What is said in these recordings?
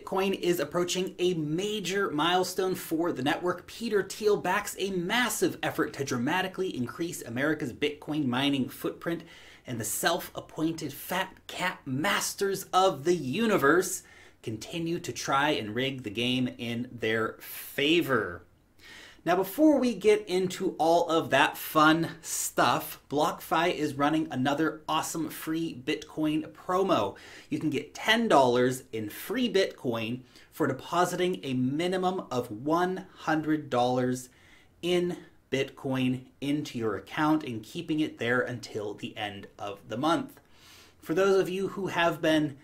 Bitcoin is approaching a major milestone for the network. Peter Thiel backs a massive effort to dramatically increase America's Bitcoin mining footprint, and the self-appointed fat cat masters of the universe continue to try and rig the game in their favor. Now, before we get into all of that fun stuff, BlockFi is running another awesome free Bitcoin promo. You can get $10 in free Bitcoin for depositing a minimum of $100 in Bitcoin into your account and keeping it there until the end of the month. For those of you who have been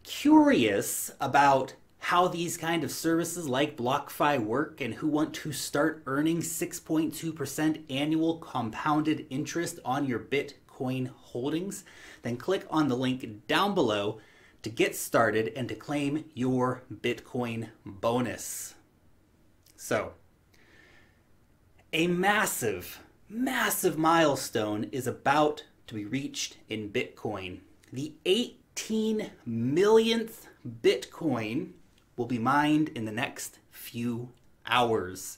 curious about how these kind of services like BlockFi work and who want to start earning 6.2% annual compounded interest on your Bitcoin holdings, then click on the link down below to get started and to claim your Bitcoin bonus. So, a massive, massive milestone is about to be reached in Bitcoin. The 18 millionth Bitcoin will be mined in the next few hours.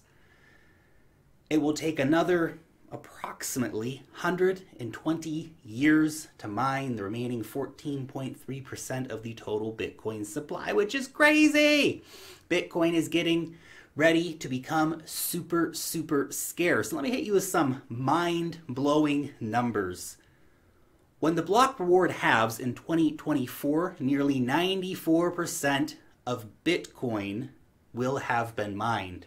It will take another approximately 120 years to mine the remaining 14.3% of the total Bitcoin supply, which is crazy. Bitcoin is getting ready to become super, super scarce. Let me hit you with some mind-blowing numbers. When the block reward halves in 2024, nearly 94% of Bitcoin will have been mined.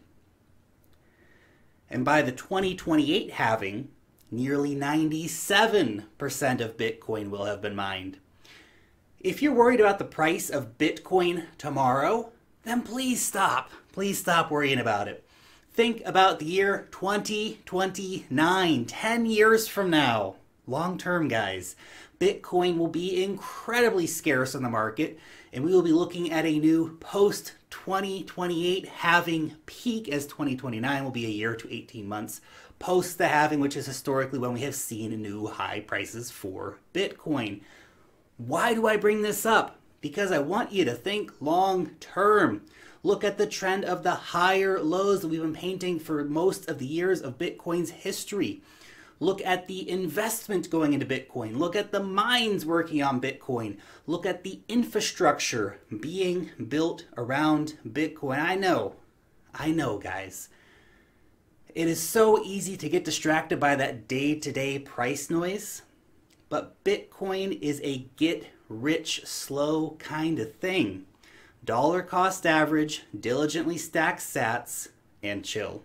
And by the 2028 halving, nearly 97% of Bitcoin will have been mined. If you're worried about the price of Bitcoin tomorrow, then please stop. Please stop worrying about it. Think about the year 2029, 10 years from now. Long term, guys. Bitcoin will be incredibly scarce on the market, and we will be looking at a new post-2028 halving peak, as 2029 will be a year to 18 months post the halving, which is historically when we have seen new high prices for Bitcoin. Why do I bring this up? Because I want you to think long term. Look at the trend of the higher lows that we've been painting for most of the years of Bitcoin's history. Look at the investment going into Bitcoin. Look at the mines working on Bitcoin. Look at the infrastructure being built around Bitcoin. I know, guys. It is so easy to get distracted by that day-to-day price noise, but Bitcoin is a get-rich-slow kind of thing. Dollar cost average, diligently stack sats, and chill.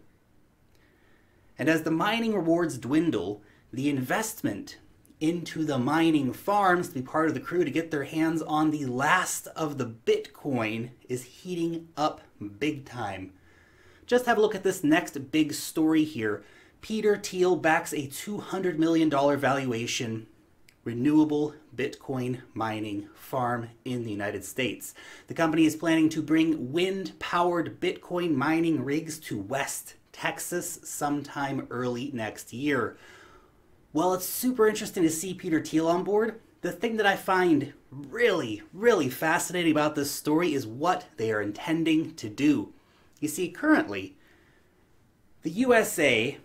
And as the mining rewards dwindle, the investment into the mining farms to be part of the crew to get their hands on the last of the Bitcoin is heating up big time. Just have a look at this next big story here. Peter Thiel backs a $200 million valuation renewable Bitcoin mining farm in the United States. The company is planning to bring wind-powered Bitcoin mining rigs to West Texas sometime early next year. Well, it's super interesting to see Peter Thiel on board. The thing that I find really, really fascinating about this story is what they are intending to do. You see, currently, the USA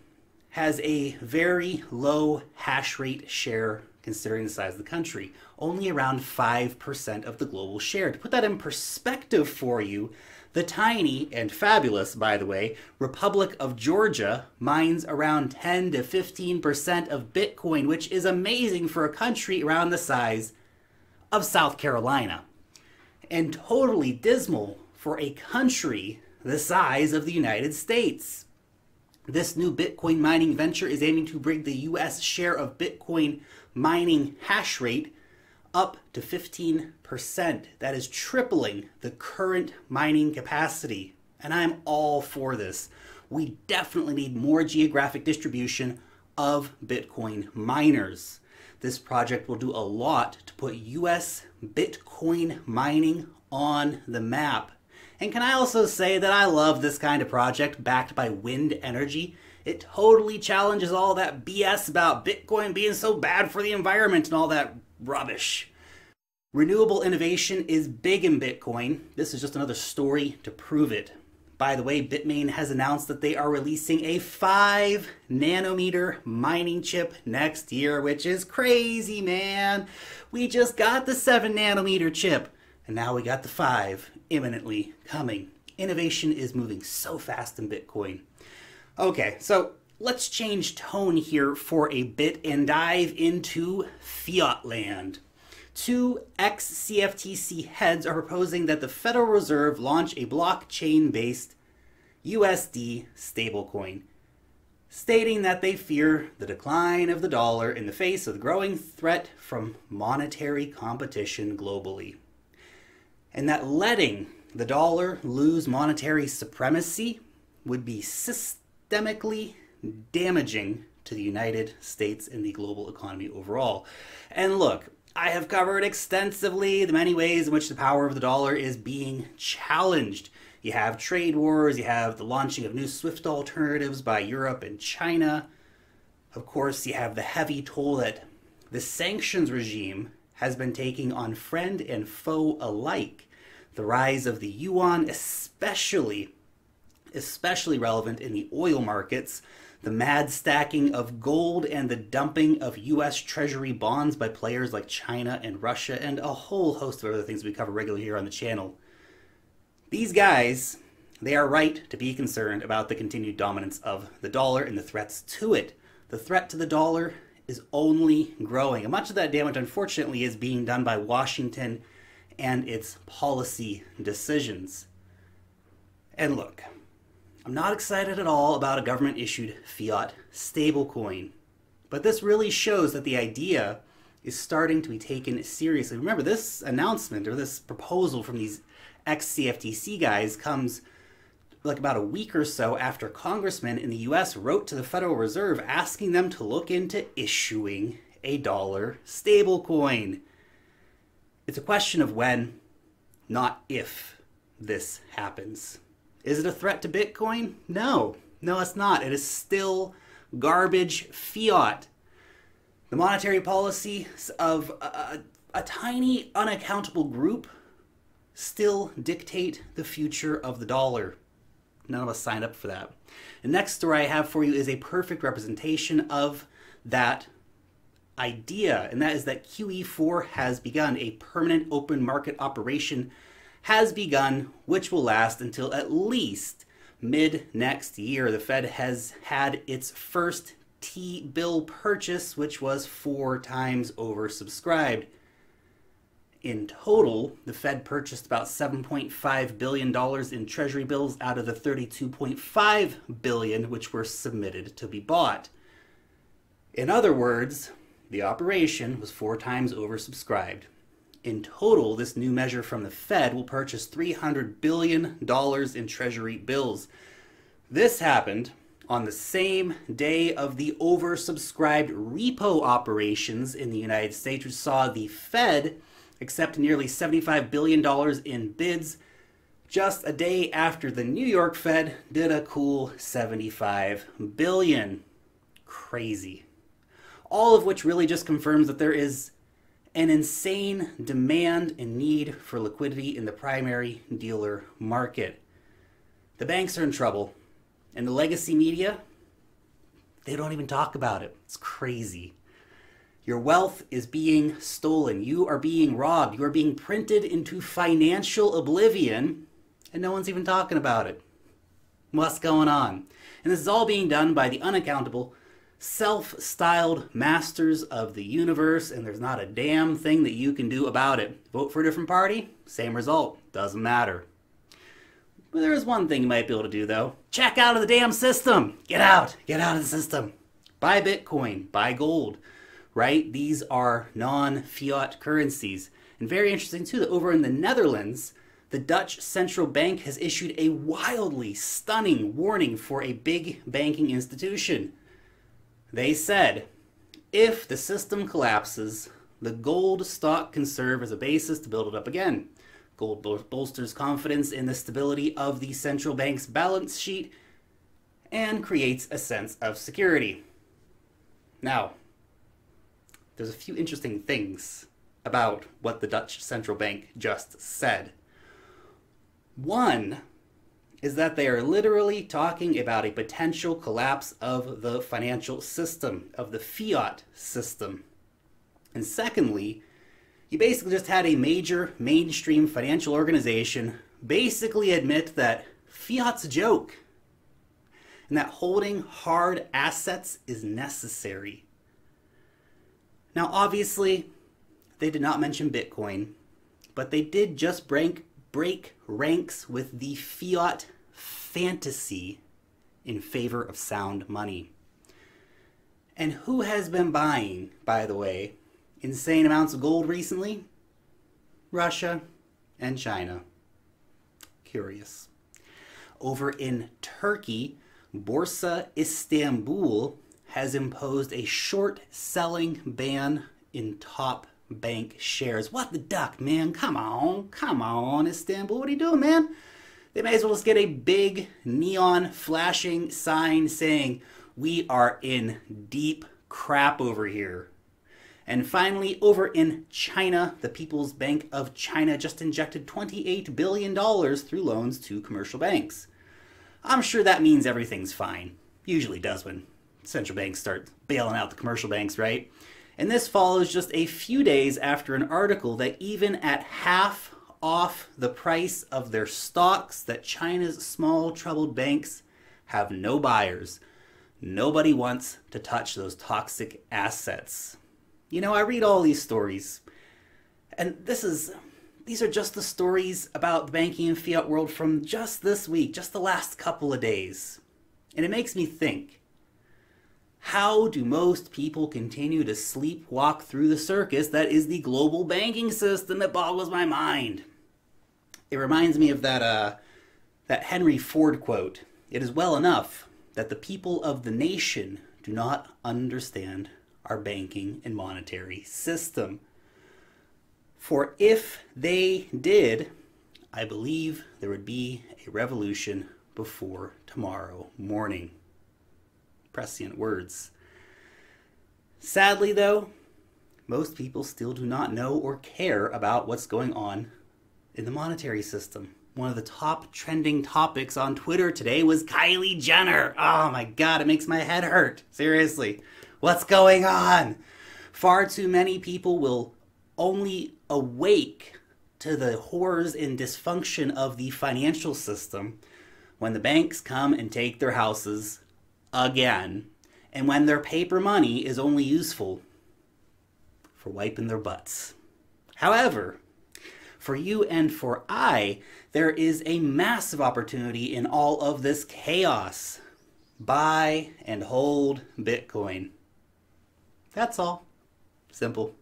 has a very low hash rate share considering the size of the country, only around 5% of the global share. To put that in perspective for you, the tiny and fabulous, by the way, Republic of Georgia mines around 10 to 15% of Bitcoin, which is amazing for a country around the size of South Carolina, and totally dismal for a country the size of the United States. This new Bitcoin mining venture is aiming to bring the US share of Bitcoin mining hash rate up to 15%. That is tripling the current mining capacity. And I'm all for this. We definitely need more geographic distribution of Bitcoin miners. This project will do a lot to put US Bitcoin mining on the map. And can I also say that I love this kind of project backed by wind energy? It totally challenges all that BS about Bitcoin being so bad for the environment and all that rubbish. Renewable innovation is big in Bitcoin. This is just another story to prove it. By the way, Bitmain has announced that they are releasing a 5 nanometer mining chip next year, which is crazy, man. We just got the 7 nanometer chip, and now we got the 5 imminently coming. Innovation is moving so fast in Bitcoin. Okay, so let's change tone here for a bit and dive into fiat land. Two ex-CFTC heads are proposing that the Federal Reserve launch a blockchain-based USD stablecoin, stating that they fear the decline of the dollar in the face of the growing threat from monetary competition globally, and that letting the dollar lose monetary supremacy would be systemically damaging to the United States and the global economy overall. And look, I have covered extensively the many ways in which the power of the dollar is being challenged. You have trade wars, you have the launching of new SWIFT alternatives by Europe and China. Of course, you have the heavy toll that the sanctions regime has been taking on friend and foe alike. The rise of the yuan, especially relevant in the oil markets, the mad stacking of gold and the dumping of U.S. Treasury bonds by players like China and Russia, and a whole host of other things we cover regularly here on the channel. These guys, they are right to be concerned about the continued dominance of the dollar and the threats to it. The threat to the dollar is only growing, and much of that damage, unfortunately, is being done by Washington and its policy decisions. And look, I'm not excited at all about a government-issued fiat stablecoin, but this really shows that the idea is starting to be taken seriously. Remember, this announcement or this proposal from these ex-CFTC guys comes like about a week or so after congressmen in the US wrote to the Federal Reserve asking them to look into issuing a dollar stablecoin. It's a question of when, not if, this happens. Is it a threat to Bitcoin? No. No, it's not. It is still garbage fiat. The monetary policies of a tiny, unaccountable group still dictate the future of the dollar. None of us signed up for that. The next story I have for you is a perfect representation of that idea, and that is that QE4 has begun. A permanent open market operation has begun, which will last until at least mid next year. The Fed has had its first T-bill purchase, which was 4 times oversubscribed. In total, the Fed purchased about $7.5 billion in Treasury bills out of the $32.5 billion which were submitted to be bought. In other words, the operation was 4 times oversubscribed. In total, this new measure from the Fed will purchase $300 billion in Treasury bills. This happened on the same day of the oversubscribed repo operations in the United States, which saw the Fed accept nearly $75 billion in bids just a day after the New York Fed did a cool $75 billion. Crazy. All of which really just confirms that there is an insane demand and need for liquidity in the primary dealer market. The banks are in trouble, and the legacy media, they don't even talk about it. It's crazy. Your wealth is being stolen. You are being robbed. You are being printed into financial oblivion, and no one's even talking about it. What's going on? And this is all being done by the unaccountable, self-styled masters of the universe, and there's not a damn thing that you can do about it. Vote for a different party, same result, doesn't matter. But there is one thing you might be able to do, though. Check out of the damn system. Get out of the system. Buy Bitcoin, buy gold, right? These are non-fiat currencies. And very interesting too that over in the Netherlands, the Dutch central bank has issued a wildly stunning warning for a big banking institution. They said, if the system collapses, the gold stock can serve as a basis to build it up again. Gold bolsters confidence in the stability of the central bank's balance sheet and creates a sense of security. Now, there's a few interesting things about what the Dutch central bank just said. One is that they are literally talking about a potential collapse of the financial system, of the fiat system. And secondly, you basically just had a major mainstream financial organization basically admit that fiat's a joke and that holding hard assets is necessary. Now, obviously, they did not mention Bitcoin, but they did just break ranks with the fiat fantasy in favor of sound money. And who has been buying, by the way, insane amounts of gold recently? Russia and China. Curious. Over in Turkey, Borsa Istanbul has imposed a short selling ban in top bank shares. What the duck, man? Come on, Istanbul. What are you doing, man? They may as well just get a big neon flashing sign saying, we are in deep crap over here. And finally, over in China, the People's Bank of China just injected $28 billion through loans to commercial banks. I'm sure that means everything's fine. Usually does when central banks start bailing out the commercial banks, right? And this follows just a few days after an article that even at half off the price of their stocks, that China's small troubled banks have no buyers. Nobody wants to touch those toxic assets. You know, I read all these stories, and these are just the stories about the banking and fiat world from just this week, just the last couple of days. And it makes me think, how do most people continue to sleepwalk through the circus that is the global banking system? That boggles my mind. It reminds me of that Henry Ford quote. It is well enough that the people of the nation do not understand our banking and monetary system. For if they did, I believe there would be a revolution before tomorrow morning. Prescient words. Sadly, though, most people still do not know or care about what's going on in the monetary system. One of the top trending topics on Twitter today was Kylie Jenner. Oh my God, it makes my head hurt. Seriously, what's going on? Far too many people will only awake to the horrors and dysfunction of the financial system when the banks come and take their houses again, and when their paper money is only useful for wiping their butts. However, for you and for I, there is a massive opportunity in all of this chaos. Buy and hold Bitcoin. That's all. Simple.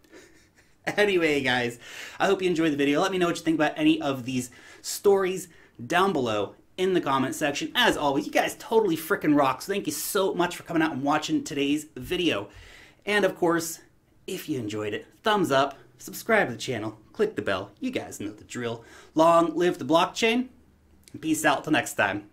Anyway, guys, I hope you enjoyed the video. Let me know what you think about any of these stories down below in the comment section. As always, you guys totally freaking rock. So thank you so much for coming out and watching today's video. And of course, if you enjoyed it, thumbs up, subscribe to the channel, click the bell. You guys know the drill. Long live the blockchain, and peace out till next time.